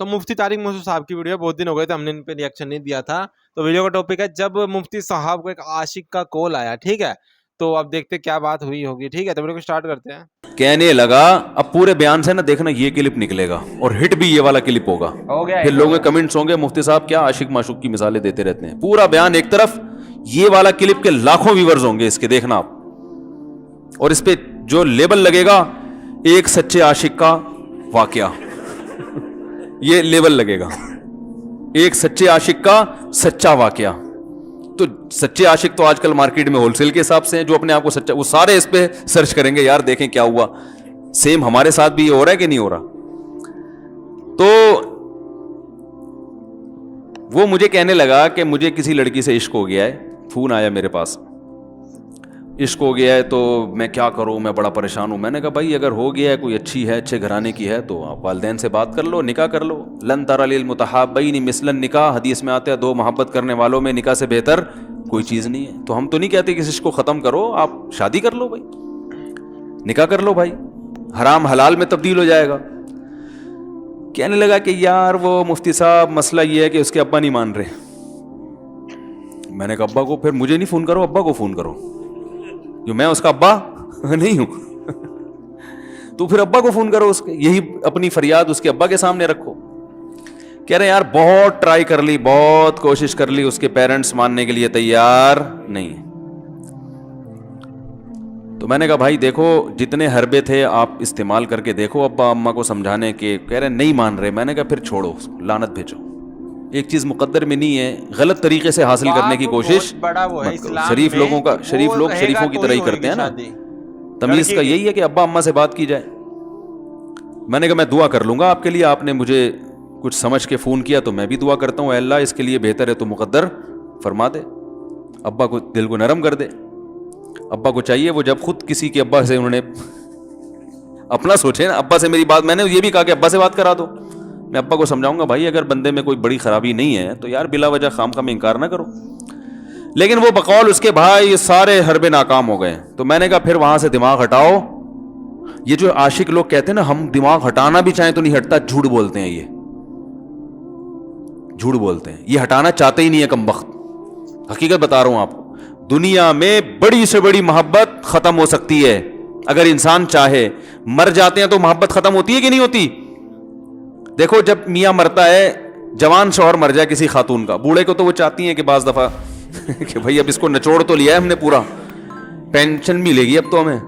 تو مفتی طارق موصوف صاحب کی ویڈیو بہت دن ہو گئے تھے ہم نے ان پہ ریئیکشن نہیں دیا تھا. تو ویڈیو کا ٹاپک ہے جب مفتی صاحب کو ایک عاشق کا کال آیا. ٹھیک ہے, تو اب دیکھتے کیا بات ہوئی ہوگی. ٹھیک ہے, تو ویڈیو کو اسٹارٹ کرتے ہیں. کہنے لگا اب پورے بیان سے نا دیکھنا یہ کلپ نکلے گا اور ہٹ بھی یہ والا کلپ ہوگا. پھر لوگوں کے کمنٹس ہوں گے مفتی صاحب کیا عاشق معشوق کی مثالیں دیتے رہتے ہیں. پورا بیان ایک طرف, یہ والا کلپ کے لاکھوں ویورز ہوں گے اس کے, دیکھنا آپ. اور اس پہ جو لیبل لگے گا ایک سچے عاشق کا واقعہ, یہ لیبل لگے گا ایک سچے عاشق کا سچا واقعہ. تو سچے عاشق تو آج کل مارکیٹ میں ہول سیل کے حساب سے ہیں, جو اپنے آپ کو سچا, وہ سارے اس پہ سرچ کریں گے یار دیکھیں کیا ہوا. سیم ہمارے ساتھ بھی یہ ہو رہا ہے کہ نہیں ہو رہا. تو وہ مجھے کہنے لگا کہ مجھے کسی لڑکی سے عشق ہو گیا ہے, فون آیا میرے پاس, عشق ہو گیا ہے تو میں کیا کروں, میں بڑا پریشان ہوں. میں نے کہا بھائی اگر ہو گیا ہے, کوئی اچھی ہے, اچھے گھرانے کی ہے, تو آپ والدین سے بات کر لو, نکاح کر لو. لن تر للمتحابین مثل النکاح, حدیث میں آتا ہے دو محبت کرنے والوں میں نکاح سے بہتر کوئی چیز نہیں ہے. تو ہم تو نہیں کہتے کہ اس عشق کو ختم کرو, آپ شادی کر لو بھائی, نکاح کر لو بھائی, حرام حلال میں تبدیل ہو جائے گا. کہنے لگا کہ یار وہ مفتی صاحب مسئلہ یہ ہے کہ اس کے ابا نہیں مان رہے. میں نے کہا ابا کو, پھر مجھے نہیں فون کرو, ابا کو فون کرو, جو میں اس کا ابا نہیں ہوں. تو پھر ابا کو فون کرو, اس کے یہی اپنی فریاد اس کے ابا کے سامنے رکھو. کہہ رہے یار بہت ٹرائی کر لی, بہت کوشش کر لی, اس کے پیرنٹس ماننے کے لیے تیار نہیں. تو میں نے کہا بھائی دیکھو جتنے حربے تھے آپ استعمال کر کے دیکھو ابا اماں کو سمجھانے کے. کہہ رہے نہیں مان رہے. میں نے کہا پھر چھوڑو, لعنت بھیجو. ایک چیز مقدر میں نہیں ہے, غلط طریقے سے حاصل کرنے کی کوشش مت کرو. شریف لوگوں کا, شریف لوگ شریفوں کی طرح ہی کرتے ہیں نا. تمیز کا یہی ہے کہ ابا اماں سے بات کی جائے. میں نے کہا میں دعا کر لوں گا آپ کے لیے, آپ نے مجھے کچھ سمجھ کے فون کیا تو میں بھی دعا کرتا ہوں, اے اللہ اس کے لیے بہتر ہے تو مقدر فرما دے, ابا کو دل کو نرم کر دے. ابا کو چاہیے وہ جب خود کسی کے ابا سے انہوں نے اپنا سوچے نا, ابا سے میری بات, میں نے یہ بھی کہا کہ ابا سے بات کرا دو. میں ابا کو سمجھاؤں گا بھائی اگر بندے میں کوئی بڑی خرابی نہیں ہے تو یار بلا وجہ خام خام انکار نہ کرو. لیکن وہ بقول اس کے بھائی سارے حربے ناکام ہو گئے. تو میں نے کہا پھر وہاں سے دماغ ہٹاؤ. یہ جو عاشق لوگ کہتے ہیں نا ہم دماغ ہٹانا بھی چاہیں تو نہیں ہٹتا, جھوٹ بولتے ہیں, یہ جھوٹ بولتے ہیں, یہ ہٹانا چاہتے ہی نہیں ہے کمبخت. حقیقت بتا رہا ہوں آپ کو, دنیا میں بڑی سے بڑی محبت ختم ہو سکتی ہے اگر انسان چاہے. مر جاتے ہیں تو محبت ختم ہوتی ہے کہ نہیں ہوتی؟ دیکھو جب میاں مرتا ہے, جوان شوہر مر جائے کسی خاتون کا, بوڑھے کو تو وہ چاہتی ہیں کہ بعض دفعہ کہ بھائی اب اس کو نچوڑ تو لیا ہے ہم نے, پورا پینشن ملے گی اب تو ہمیں,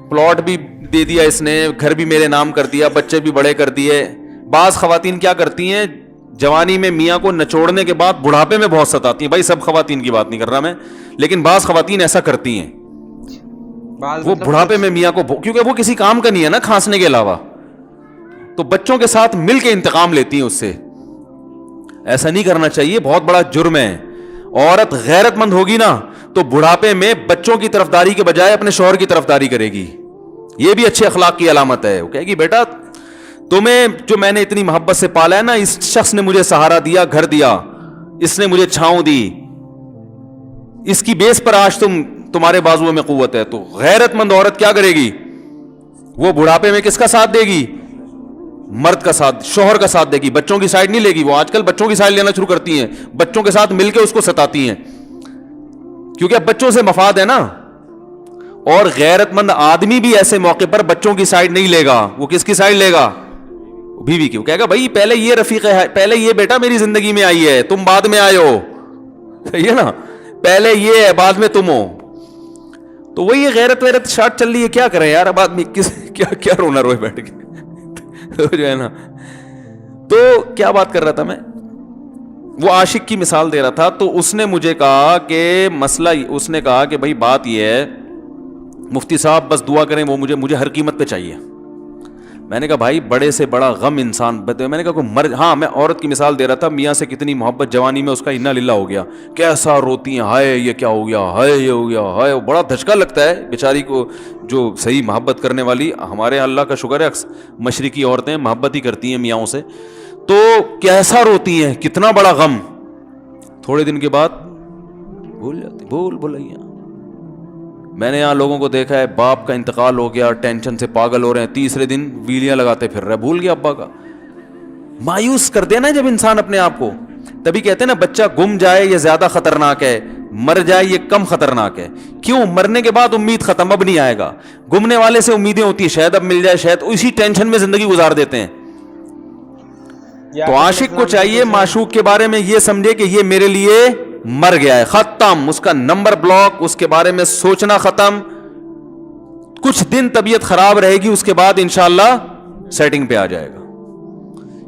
پلاٹ بھی دے دیا اس نے, گھر بھی میرے نام کر دیا, بچے بھی بڑے کر دیے. بعض خواتین کیا کرتی ہیں, جوانی میں میاں کو نچوڑنے کے بعد بڑھاپے میں بہت ستاتی ہیں. بھائی سب خواتین کی بات نہیں کر رہا میں, لیکن بعض خواتین ایسا کرتی ہیں, وہ بڑھاپے میں میاں کو, کیونکہ وہ کسی کام کا نہیں ہے نا کھانسنے کے علاوہ, تو بچوں کے ساتھ مل کے انتقام لیتی ہیں اس سے. ایسا نہیں کرنا چاہیے, بہت بڑا جرم ہے. عورت غیرت مند ہوگی نا تو بڑھاپے میں بچوں کی طرفداری کے بجائے اپنے شوہر کی طرفداری کرے گی. یہ بھی اچھے اخلاق کی علامت ہے. وہ کہے گی بیٹا تمہیں جو میں نے اتنی محبت سے پالا ہے نا, اس شخص نے مجھے سہارا دیا, گھر دیا, اس نے مجھے چھاؤں دی, اس کی بیس پر آج تمہارے بازوؤں میں قوت ہے. تو غیرت مند عورت کیا کرے گی, وہ بڑھاپے میں کس کا ساتھ دے گی, مرد کا ساتھ, شوہر کا ساتھ دے گی, بچوں کی سائڈ نہیں لے گی. وہ آج کل بچوں کی سائڈ لینا شروع کرتی ہیں, بچوں کے ساتھ مل کے اس کو ستاتی ہیں, کیونکہ اب بچوں سے مفاد ہے نا. اور غیرت مند آدمی بھی ایسے موقع پر بچوں کی سائڈ نہیں لے گا. وہ کس کی سائڈ لے گا, بیوی کی. وہ کہے گا بھائی پہلے یہ رفیق ہے, پہلے یہ بیٹا میری زندگی میں آئی ہے, تم بعد میں آئے ہو, صحیح ہے نا, پہلے یہ ہے بعد میں تم ہو. تو وہی یہ غیرت ویرت شارٹ چل رہی ہے, کیا کریں یار اب آدمی کیا رونا روئے بیٹھ کے تو جو ہے نا. تو کیا بات کر رہا تھا میں, وہ عاشق کی مثال دے رہا تھا. تو اس نے مجھے کہا کہ مسئلہ, اس نے کہا کہ بھائی بات یہ ہے مفتی صاحب بس دعا کریں, وہ مجھے ہر قیمت پہ چاہیے. میں نے کہا بھائی بڑے سے بڑا غم انسان, میں نے کہا کوئی ہاں میں عورت کی مثال دے رہا تھا, میاں سے کتنی محبت جوانی میں اس کا انا للہ ہو گیا, کیسا روتی ہیں, ہائے یہ کیا ہو گیا, ہائے یہ ہو گیا, ہائے. بڑا دھچکا لگتا ہے بیچاری کو, جو صحیح محبت کرنے والی. ہمارے اللہ کا شکر ہے مشرقی عورتیں محبت ہی کرتی ہیں میاں سے, تو کیسا روتی ہیں, کتنا بڑا غم. تھوڑے دن کے بعد بھول جاتی, بھولائیاں. میں نے یہاں لوگوں کو دیکھا ہے, باپ کا انتقال ہو گیا, ٹینشن سے پاگل ہو رہے ہیں, تیسرے دن ویلیاں لگاتے پھر رہے, بھول گیا ابا کا. मायूस कर देना जब इंसान अपने आप को, तभी कहते हैं ना बच्चा गुम जाए ये ज्यादा खतरनाक है, मर जाए ये कम खतरनाक है। क्यों? मरने के बाद उम्मीद खत्म, अब नहीं आएगा। गुमने वाले से उम्मीदें होती है शायद अब मिल जाए, शायद इसी टेंशन में जिंदगी गुजार देते हैं। तो आशिक को चाहिए माशूक के बारे में ये समझे कि ये मेरे लिए मर गया है, खत्म, उसका नंबर ब्लॉक, उसके बारे में सोचना खत्म। कुछ दिन तबीयत खराब रहेगी, उसके बाद इंशाअल्लाह सेटिंग पे आ जाएगा।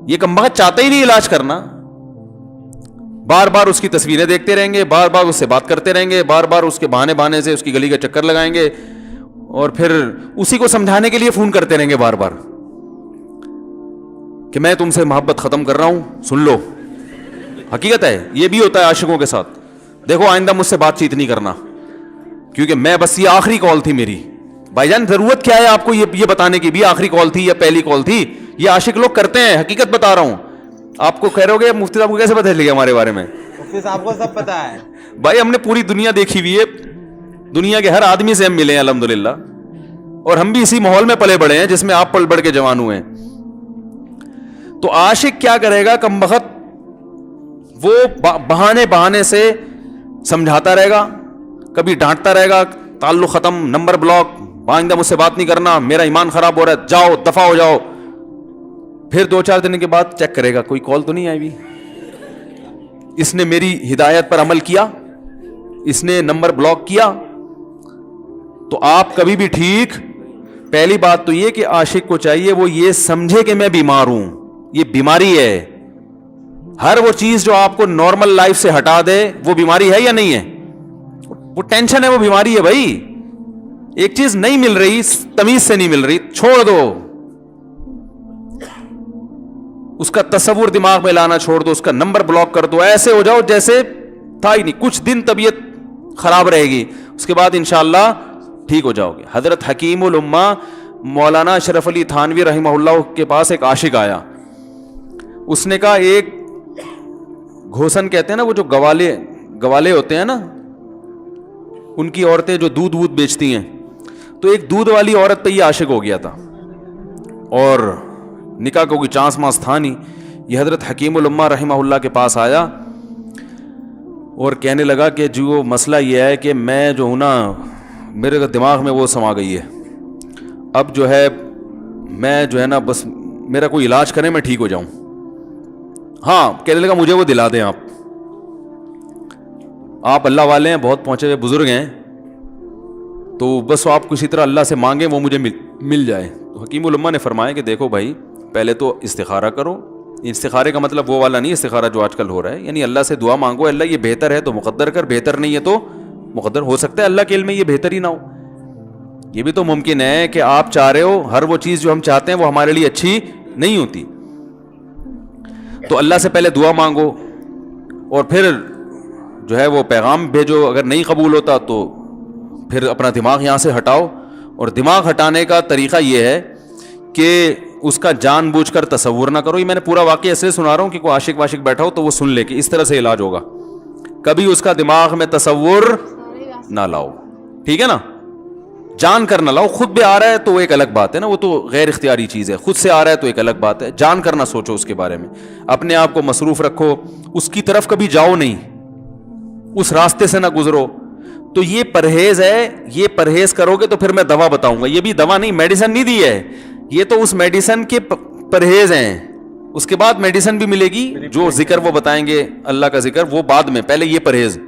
ये कमबख्त चाहते ही नहीं इलाज करना, बार बार उसकी तस्वीरें देखते रहेंगे, बार बार उससे बात करते रहेंगे, बार बार उसके बहाने बहाने से उसकी गली का चक्कर लगाएंगे और फिर उसी को समझाने के लिए फोन करते रहेंगे बार बार कि मैं तुमसे मोहब्बत खत्म कर रहा हूं, सुन लो। हकीकत है, ये भी होता है आशिकों के साथ। देखो आइंदा मुझसे बातचीत नहीं करना, क्योंकि मैं बस ये आखिरी कॉल थी मेरी। भाईजान जरूरत क्या है आपको ये बताने की भी आखिरी कॉल थी या पहली कॉल थी? ये आशिक लोग करते हैं, हकीकत बता रहा हूं। आपको कह रहे हो मुफ्ती साहब को कैसे पता चलेगा हमारे बारे में? मुफ्ती साहब को सब पता है भाई, हमने पूरी दुनिया देखी हुई है, दुनिया के हर आदमी से हम मिले हैं अल्हम्दुलिल्लाह, और हम भी इसी माहौल में पले बड़े हैं जिसमें आप पल बढ़ के जवान हुए हैं। तो आशिक क्या करेगा कमबख्त, वो बहाने बहाने से समझाता रहेगा, कभी डांटता रहेगा, ताल्लुक खत्म, नंबर ब्लॉक, आइंदा मुझसे बात नहीं करना, मेरा ईमान खराब हो रहा है, जाओ दफा हो जाओ। फिर 2-4 दिन के बाद चेक करेगा कोई कॉल तो नहीं आई भी, इसने मेरी हिदायत पर अमल किया, इसने नंबर ब्लॉक किया। तो आप कभी भी ठीक, पहली बात तो ये कि आशिक को चाहिए वो ये समझे कि मैं बीमार हूं, ये बीमारी है। हर वो चीज जो आपको नॉर्मल लाइफ से हटा दे वो बीमारी है या नहीं है? वो टेंशन है, वो बीमारी है भाई। एक चीज नहीं मिल रही, तमीज से नहीं मिल रही, छोड़ दो, उसका तस्वुर दिमाग में लाना छोड़ दो, उसका नंबर ब्लॉक कर दो, ऐसे हो जाओ जैसे था ही नहीं। कुछ दिन तबीयत खराब रहेगी, उसके बाद इंशाअल्लाह ठीक हो जाओगे। हजरत हकीमुल उम्मा मौलाना अशरफ अली थानवी रहमहुल्लाह के पास एक आशिक आया, उसने कहा एक घोसन कहते हैं ना, वो जो गवाले होते हैं ना, उनकी औरतें जो दूध वूध बेचती हैं, तो एक दूध वाली औरत पे ये आशिक हो गया था और निकाह का कोई चांस मांस था नहीं। ये हजरत हकीमुल उम्मा रहमहुल्लाह के पास आया और कहने लगा कि जो मसला ये है कि मैं जो हूँ ना, मेरे दिमाग में वो समा गई है, अब जो है मैं जो है ना बस मेरा कोई इलाज करें मैं ठीक हो जाऊं। हाँ, कहने लगा मुझे वो दिला दें आप अल्लाह वाले हैं, बहुत पहुंचे हुए बुजुर्ग हैं, तो बस आप किसी तरह अल्लाह से मांगे वो मुझे मिल जाए। तो हकीमुल उम्मा ने फरमाया कि देखो भाई, पहले तो इस्तिखारा करो। इस्तिखारे का मतलब वो वाला नहीं इस्तिखारा जो आजकल हो रहा है, यानी अल्लाह से दुआ मांगो, अल्लाह ये बेहतर है तो मुकद्दर कर, बेहतर नहीं है तो मुकद्दर। हो सकता है अल्लाह के इल्म में ये बेहतर ही ना हो, ये भी तो मुमकिन है कि आप चाह रहे हो हर वो चीज़ जो हम चाहते हैं वो हमारे लिए अच्छी नहीं होती। तो अल्लाह से पहले दुआ मांगो और फिर जो है वो पैगाम भेजो, अगर नहीं कबूल होता तो फिर अपना दिमाग यहाँ से हटाओ। और दिमाग हटाने का तरीक़ा ये है कि उसका जानबूझकर तसव्वुर ना करो। ये मैंने पूरा वाक़या इसलिए सुना रहा हूँ कि कोई आशिक वाशिक बैठा हो तो वो सुन ले कि इस तरह से इलाज होगा। कभी उसका दिमाग में तसव्वुर ना लाओ, ठीक है ना, जान कर ना लाओ। खुद भी आ रहा है तो वो एक अलग बात है ना, वो तो गैर इख्तियारी चीज़ है। खुद से आ रहा है तो एक अलग बात है, जान कर ना सोचो उसके बारे में, अपने आप को मसरूफ़ रखो, उसकी तरफ कभी जाओ नहीं, उस रास्ते से ना गुजरो। तो ये परहेज है, ये परहेज करोगे तो फिर मैं दवा बताऊंगा। ये भी दवा नहीं, मेडिसिन नहीं दी है, ये तो उस मेडिसिन के परहेज हैं। उसके बाद मेडिसिन भी मिलेगी, जो जिक्र वो बताएंगे अल्लाह का जिक्र वो बाद में, पहले ये परहेज।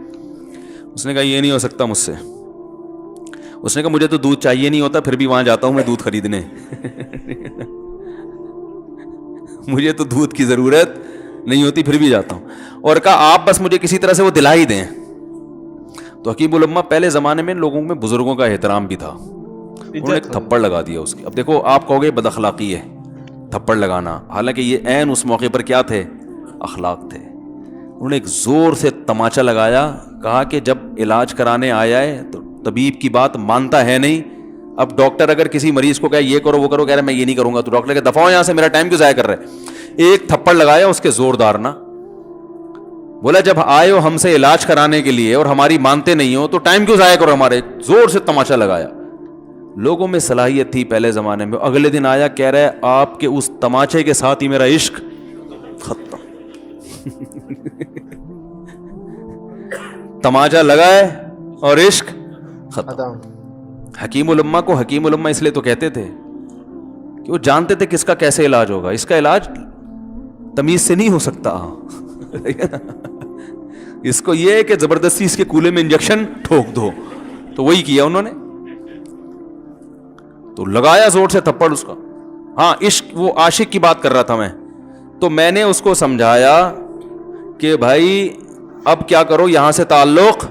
उसने कहा ये नहीं हो सकता मुझसे। उसने कहा मुझे तो दूध चाहिए नहीं होता, फिर भी वहां जाता हूं मैं दूध खरीदने मुझे तो दूध की जरूरत नहीं होती, फिर भी जाता हूं। और कहा आप बस मुझे किसी तरह से वो दिला ही दें। तो हकीमुल उम्मा, पहले जमाने में लोगों में बुजुर्गों का एहतराम भी था, उन्होंने एक थप्पड़ लगा दिया उसकी। अब देखो आप कहोगे बदअखलाकी है थप्पड़ लगाना, हालांकि ये ऐन उस मौके पर क्या थे, अखलाक थे। उन्होंने एक जोर से तमाचा लगाया, कहा कि जब इलाज कराने आया है तो तबीब की बात मानता है नहीं। अब डॉक्टर अगर किसी मरीज को कहे ये करो वो करो, कह रहे मैं ये नहीं करूंगा, तो डॉक्टर कहे दफा हो यहां से, मेरा टाइम क्यों जाया कर रहे। एक थप्पड़ लगाया उसके जोरदार ना, बोला जब आए हो हमसे इलाज कराने के लिए और हमारी मानते नहीं हो तो टाइम क्यों जाया करो हमारे। जोर से तमाचा लगाया। लोगों में सलाहियत थी पहले जमाने में। अगले दिन आया, कह रहा है आपके उस तमाचे के साथ ही मेरा इश्क तमाचा लगाए और इश्क खत्म। खत्म। हकीम उल उम्मा को हकीम उल उम्मा इसलिए तो कहते थे कि वो जानते थे किसका कैसे इलाज होगा। इसका इलाज तमीज से नहीं हो सकता। इसको ये है कि जबरदस्ती इसके कूले में इंजेक्शन ठोक दो, तो वही किया उन्होंने। तो लगाया जोर से थप्पड़ उसका। हाँ, इश्क, वो आशिक की बात कर रहा था मैं, तो मैंने उसको समझाया कि भाई अब क्या करो, यहां से ताल्लुक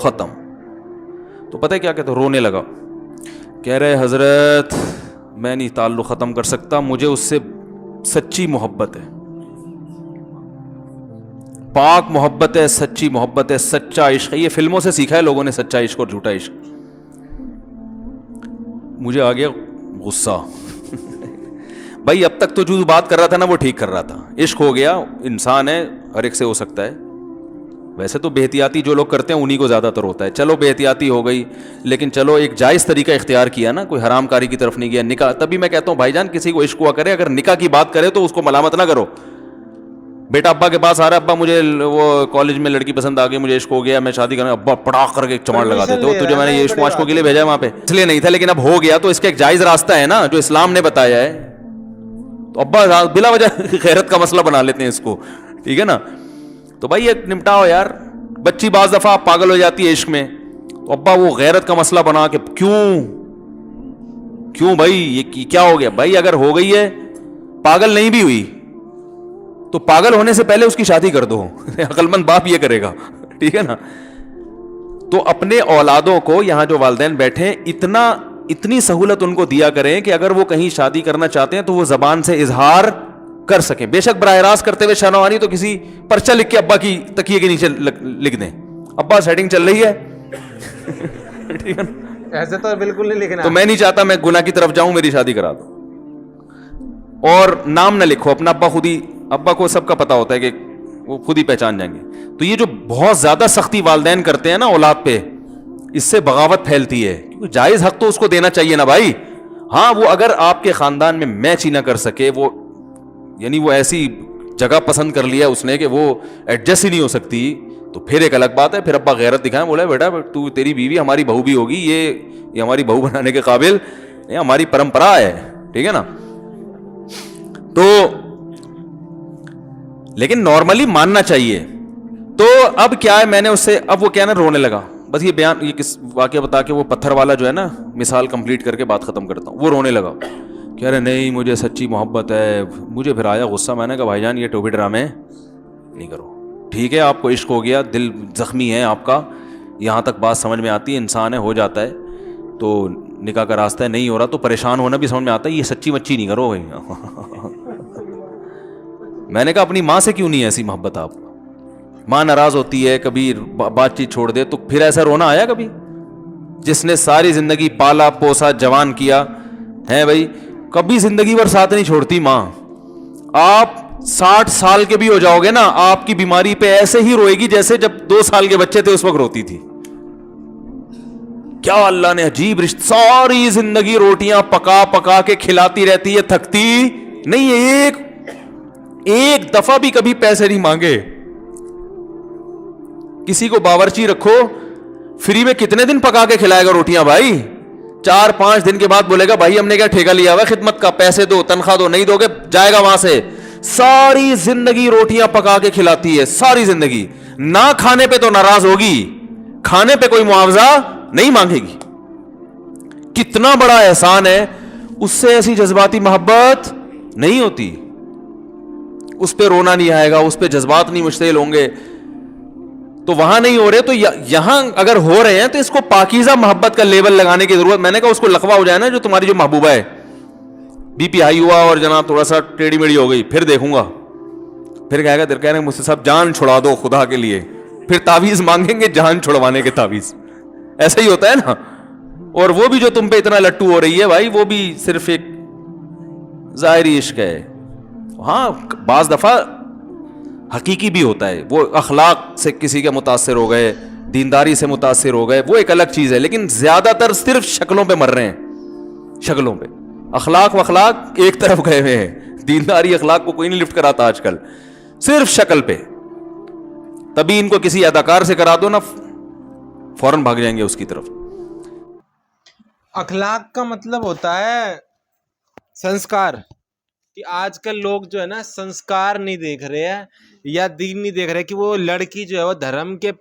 खत्म। तो पता है क्या कहते, रोने लगा, कह रहे हजरत मैं नहीं ताल्लुक खत्म कर सकता, मुझे उससे सच्ची मोहब्बत है, पाक मोहब्बत है, सच्ची मोहब्बत है, सच्चा इश्क है। ये फिल्मों से सीखा है लोगों ने, सच्चा इश्क और झूठा इश्क। मुझे आ गया गुस्सा। भाई अब तक तो जो बात कर रहा था ना वो ठीक कर रहा था, इश्क हो गया, इंसान है, हर एक से हो सकता है। वैसे तो बेहतियाती जो लोग करते हैं उन्हीं को ज़्यादातर होता है। चलो बेहतियाती हो गई, लेकिन चलो एक जायज़ तरीका इख्तियार किया ना, कोई हरामकारी की तरफ नहीं गया। निकाह, तभी मैं कहता हूँ भाईजान किसी को इश्क हुआ करे, अगर निकाह की बात करे तो उसको मलामत ना करो। बेटा अब्बा के पास आ रहा है, अब्बा मुझे वो कॉलेज में लड़की पसंद आ गई, मुझे इश्क हो गया, मैं शादी करना, अब्बा पड़ाक करके एक चमाड़ लगा देते हो, तुझे मैंने ये इश्क माशकों के लिए भेजा है वहां पे, इसलिए नहीं था, लेकिन अब हो गया तो इसका एक जायज़ रास्ता है ना जो इस्लाम ने बताया है। तो अब्बा बिला वजह खैरत का मसला बना लेते हैं इसको, ठीक है ना। तो भाई ये निपटाओ यार। बच्ची बाज दफा पागल हो जाती है इश्क में, तो अब्बा वो गैरत का मसला बना के क्यों भाई ये क्या हो गया। भाई अगर हो गई है, पागल नहीं भी हुई तो पागल होने से पहले उसकी शादी कर दो। अक्लमंद बाप ये करेगा, ठीक है ना। तो अपने औलादों को, यहां जो वालिदैन बैठे हैं, इतनी सहूलत उनको दिया करें कि अगर वो कहीं शादी करना चाहते हैं तो वो जबान से इजहार कर सकें। बेशक बराह रास्त करते हुए शर्म आ रही तो किसी पर्चा लिख के अब्बा की तकिए के नीचे लिख दें, अब्बा सेटिंग चल रही है। ठीक है ना, ऐसे तो बिल्कुल नहीं लिखना। तो मैं नहीं चाहता मैं गुनाह की तरफ जाऊं, मेरी शादी करा दो। और नाम ना लिखो अपना, अब्बा खुद ही, अब्बा को सबका पता होता है कि वो खुद ही पहचान जाएंगे। तो ये जो बहुत ज्यादा सख्ती वालिदैन करते हैं ना औलाद पे, इससे बगावत फैलती है। क्योंकि जायज हक तो उसको देना चाहिए ना भाई। हाँ, वो अगर आपके खानदान में मैच ही ना कर सके, वो यानी वो ऐसी जगह पसंद कर लिया उसने कि वो एडजस्ट ही नहीं हो सकती, तो फिर एक अलग बात है। फिर अब्बा गैरत दिखाएं, बोले बेटा तू, तेरी बीवी हमारी बहू भी होगी, ये हमारी बहू बनाने के काबिल, ये हमारी परंपरा है, ठीक है ना। तो लेकिन नॉर्मली मानना चाहिए। तो अब क्या है, मैंने उससे, अब वो क्या ना रोने लगा। बस ये बयान, ये किस वाकया बता के वो पत्थर वाला जो है ना, मिसाल कंप्लीट करके बात खत्म करता हूँ। वो रोने लगा, कह रहे नहीं मुझे सच्ची मोहब्बत है। मुझे फिर आया गुस्सा, मैंने कहा भाईजान ये टोपी ड्रामे नहीं करो, ठीक है आपको इश्क हो गया, दिल जख्मी है आपका, यहाँ तक बात समझ में आती है, इंसान है, हो जाता है, तो निकाह का रास्ता है, नहीं हो रहा तो परेशान होना भी समझ में आता है, ये सच्ची मच्ची नहीं करो भाई। मैंने कहा अपनी माँ से क्यों नहीं है ऐसी मोहब्बत आपको? माँ नाराज होती है, कभी बातचीत छोड़ दे, तो फिर ऐसा रोना आया कभी? जिसने सारी जिंदगी पाला पोसा जवान किया है भाई, कभी जिंदगी भर साथ नहीं छोड़ती माँ। आप 60 साल के भी हो जाओगे ना, आपकी बीमारी पे ऐसे ही रोएगी जैसे जब 2 साल के बच्चे थे उस वक्त रोती थी। क्या अल्लाह ने अजीब रिश्ता, सारी जिंदगी रोटियां पका पका के खिलाती रहती है, थकती नहीं है, एक दफा भी कभी पैसे नहीं मांगे। किसी को बावर्ची रखो, फ्री में कितने दिन पका के खिलाएगा रोटियां भाई? 4-5 दिन के बाद बोलेगा भाई हमने क्या ठेका लिया हुआ खिदमत का, पैसे दो, तनख्वाह दो, नहीं दोगे जाएगा वहां से। सारी जिंदगी रोटियां पका के खिलाती है, सारी जिंदगी। ना खाने पे तो नाराज होगी, खाने पे कोई मुआवजा नहीं मांगेगी। कितना बड़ा एहसान है, उससे ऐसी जज्बाती मोहब्बत नहीं होती। उस पे रोना नहीं आएगा, उस पे जज्बात नहीं मुश्तिल होंगे। तो वहां नहीं हो रहे तो यहां अगर हो रहे हैं तो इसको पाकीज़ा मोहब्बत का लेवल लगाने की जरूरत। मैंने कहा उसको लकवा हो जाए ना, जो तुम्हारी जो महबूबा है, बीपी हाई हुआ और जनाब थोड़ा सा टेढ़ी मेढ़ी हो गई, फिर देखूंगा, फिर कहेगा कह रहे मुझसे सब जान छुड़ा दो खुदा के लिए, फिर तावीज मांगेंगे जान छुड़वाने के तावीज। ऐसा ही होता है ना। और वो भी जो तुम पे इतना लट्टू हो रही है भाई, वो भी सिर्फ एक जाहिरी इश्क है। हाँ, बाज दफा हकीकी भी होता है, वो अखलाक से किसी के मुतासिर हो गए, दीनदारी से मुतासिर हो गए, वो एक अलग चीज है। लेकिन ज्यादातर सिर्फ शक्लों पे मर रहे हैं, शक्लों पे। अखलाक वखलाक एक तरफ गए हुए हैं, दीनदारी अखलाक को कोई नहीं लिफ्ट कराता आजकल। صرف شکل پہ. تبھی ان کو کسی اداکار سے کرا دو نا, فوراً بھاگ جائیں گے اس کی طرف. اخلاق کا مطلب ہوتا ہے سنسکار. کہ آج کل لوگ جو ہے نا سنسکار نہیں دیکھ رہے ہیں یا دین نہیں دیکھ رہے کہ وہ لڑکی جو ہے وہ دھرم کے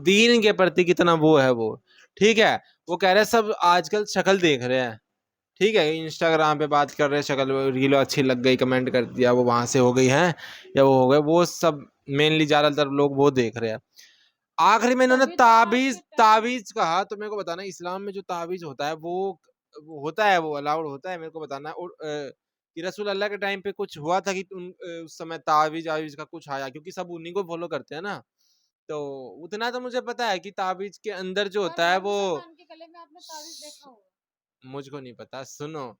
دین کے پرتی کتنا وہ ہے وہ, ٹھیک ہے. وہ کہہ رہے ہیں سب آج کل شکل دیکھ رہے ہیں, ٹھیک ہے. انسٹاگرام پہ بات کر رہے ہیں, شکل ریلو اچھی لگ گئی, کمنٹ کر دیا, وہ وہاں سے ہو گئی ہیں یا وہ ہو گئے, وہ سب مینلی زیادہ تر لوگ وہ دیکھ رہے ہیں. آخری میں انہوں نے تعویذ کہا, تو میرے کو بتانا اسلام میں جو تعویذ ہوتا ہے وہ ہوتا ہے, وہ الاؤڈ ہوتا ہے. میرے کو بتانا کہ رسول اللہ کے ٹائم پہ کچھ ہوا تھا کہ اس سمے تعویذ کا کچھ آیا, کیونکہ سب انہیں کو فالو کرتے ہیں نا. تو اتنا تو مجھے پتا ہے کہ تعویذ کے اندر جو ہوتا ہے وہ, مجھ کو نہیں پتا, سنو,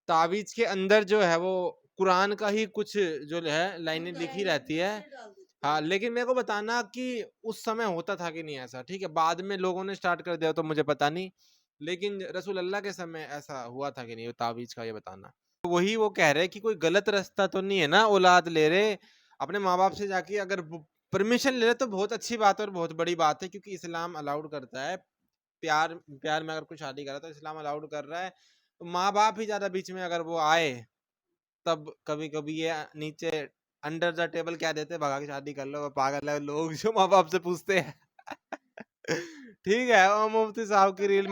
تعویذ کے اندر جو ہے وہ قرآن کا ہی کچھ جو ہے لائنیں لکھی رہتی ہے. ہاں, لیکن میرے کو بتانا کہ اس سمے ہوتا تھا کہ نہیں ایسا, ٹھیک ہے. بعد میں لوگوں نے سٹارٹ کر دیا تو مجھے پتا نہیں, لیکن رسول اللہ کے سمے ایسا ہوا تھا کہ نہیں تعویذ کا, یہ بتانا. وہی وہ کہہ رہے کہ کوئی غلط راستہ تو نہیں ہے نا, اولاد لے رہے اپنے ماں باپ سے جا کے, اگر پرمیشن لے رہے تو بہت اچھی بات ہے اور بہت بڑی بات ہے, کیونکہ اسلام الاؤڈ کرتا ہے پیار میں اگر کوئی شادی کرا تو اسلام الاؤڈ کر رہا ہے. تو ماں باپ ہی زیادہ بیچ میں اگر وہ آئے تب کبھی کبھی یہ نیچے انڈر دا ٹیبل کیا دیتے, بھگا کے شادی کر لو, پاگل ہے لوگ جو ماں باپ سے پوچھتے ہیں. ٹھیک ہے. اور مفتی صاحب کی ریل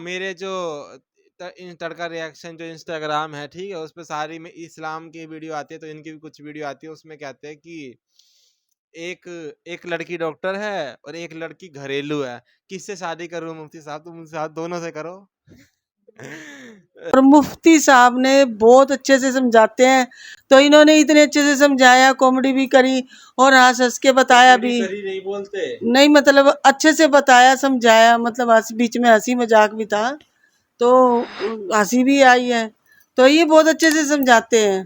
میرے جو تڑکا ریاکشن جو انسٹاگرام ہے, ٹھیک ہے, اس پہ ساری میں اسلام کی ویڈیو آتی ہے, تو ان کی بھی کچھ ویڈیو آتی ہے. اس میں کہتے ہیں کہ ایک لڑکی ڈاکٹر ہے اور ایک لڑکی گھریلو ہے, کس سے شادی کروں مفتی صاحب؟ تم ساتھ دونوں سے کرو. اور مفتی صاحب نے بہت اچھے سے سمجھاتے ہیں, تو انہوں نے اتنے اچھے سے سمجھایا, کامیڈی بھی کری اور ہنس کے بتایا بھی نہیں بولتے نہیں, مطلب اچھے سے بتایا سمجھایا, مطلب بیچ میں ہنسی مذاق بھی تھا تو ہنسی بھی آئی ہے. تو یہ بہت اچھے سے سمجھاتے ہیں,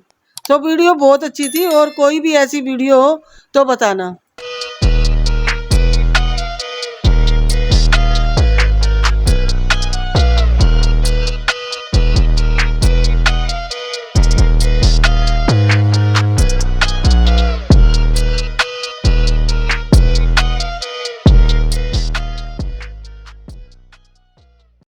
تو ویڈیو بہت اچھی تھی. اور کوئی بھی ایسی ویڈیو ہو تو بتانا.